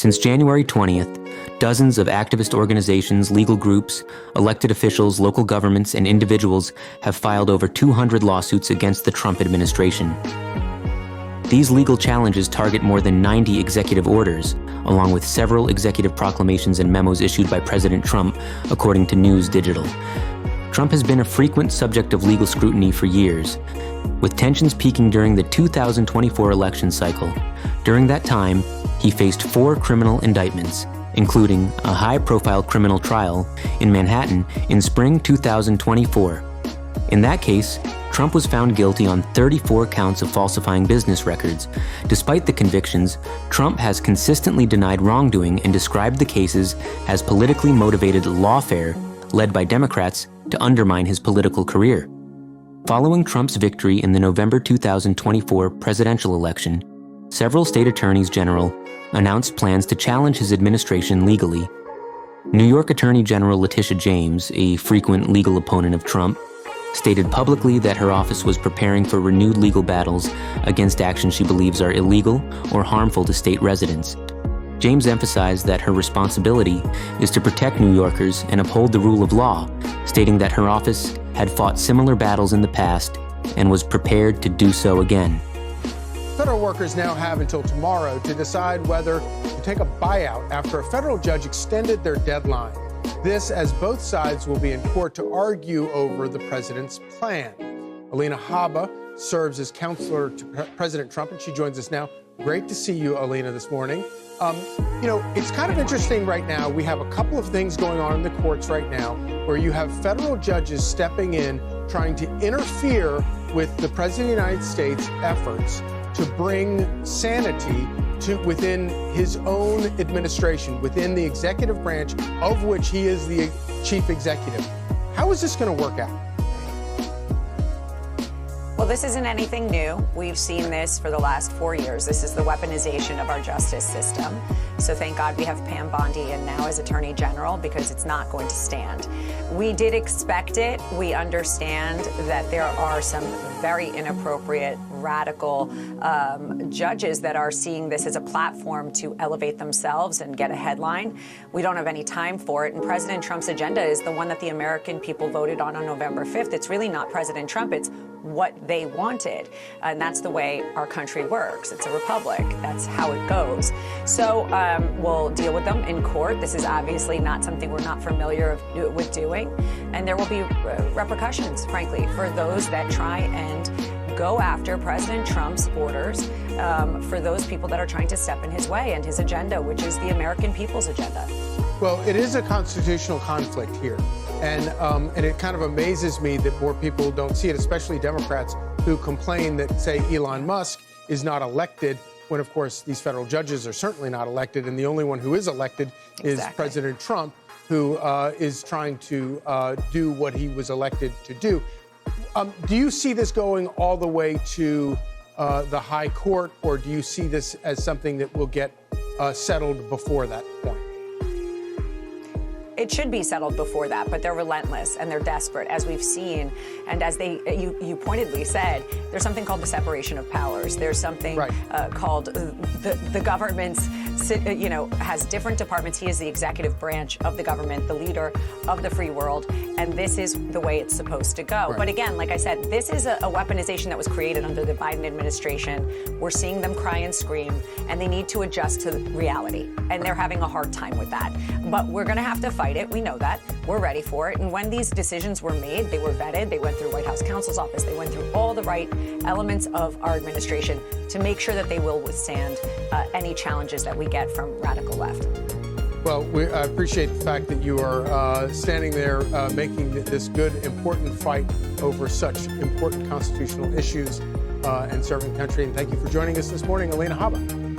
Since January 20th, dozens of activist organizations, legal groups, elected officials, local governments, and individuals have filed over 200 lawsuits against the Trump administration. These legal challenges target more than 90 executive orders, along with several executive proclamations and memos issued by President Trump, according to News Digital. Trump has been a frequent subject of legal scrutiny for years, with tensions peaking during the 2024 election cycle. During that time, he faced 4 criminal indictments, including a high-profile criminal trial in Manhattan in spring 2024. In that case, Trump was found guilty on 34 counts of falsifying business records. Despite the convictions, Trump has consistently denied wrongdoing and described the cases as politically motivated lawfare led by Democrats to undermine his political career. Following Trump's victory in the November 2024 presidential election, several state attorneys general announced plans to challenge his administration legally. New York Attorney General Letitia James, a frequent legal opponent of Trump, stated publicly that her office was preparing for renewed legal battles against actions she believes are illegal or harmful to state residents. James emphasized that her responsibility is to protect New Yorkers and uphold the rule of law, stating that her office had fought similar battles in the past and was prepared to do so again. Federal workers now have until tomorrow to decide whether to take a buyout after a federal judge extended their deadline. This as both sides will be in court to argue over the president's plan. Alina Habba serves as counselor to President Trump, and she joins us now. Great to see you, Alina, this morning. It's kind of interesting right now. We have a couple of things going on in the courts right now where you have federal judges stepping in, trying to interfere with the President of the United States' efforts to bring sanity to within his own administration, within the executive branch, of which he is the chief executive. How is this going to work out? Well, this isn't anything new. We've seen this for the last 4 years. This is the weaponization of our justice system. So thank God we have Pam Bondi in now as Attorney General, because it's not going to stand. We did expect it. We understand that there are some very inappropriate, radical judges that are seeing this as a platform to elevate themselves and get a headline. We don't have any time for it. And President Trump's agenda is the one that the American people voted on November 5th. It's really not President Trump. It's what they wanted. And that's the way our country works. It's a republic. That's how it goes. So we'll deal with them in court. This is obviously not something we're not familiar with doing. And there will be repercussions, frankly, for those that try and go after President Trump's orders, for those people that are trying to step in his way and his agenda, which is the American people's agenda. Well, it is a constitutional conflict here. And it kind of amazes me that more people don't see it, especially Democrats who complain that, say, Elon Musk is not elected, when, of course, these federal judges are certainly not elected. And the only one who is elected is President Trump, who is trying to do what he was elected to do. Do you see this going all the way to the high court, or do you see this as something that will get settled before that point? It should be settled before that, but they're relentless and they're desperate, as we've seen. And as you pointedly said, there's something called the separation of powers. There's something called the government's, has different departments. He is the executive branch of the government, the leader of the free world, and this is the way it's supposed to go. Right. But again, like I said, this is a weaponization that was created under the Biden administration. We're seeing them cry and scream, and they need to adjust to reality, and they're having a hard time with that. But we're going to have to fight it. We know that. We're ready for it. And when these decisions were made, they were vetted. They went through White House counsel's office. They went through all the right elements of our administration to make sure that they will withstand any challenges that we get from radical left. Well, I appreciate the fact that you are standing there making this good, important fight over such important constitutional issues and serving the country. And thank you for joining us this morning, Alina Habba.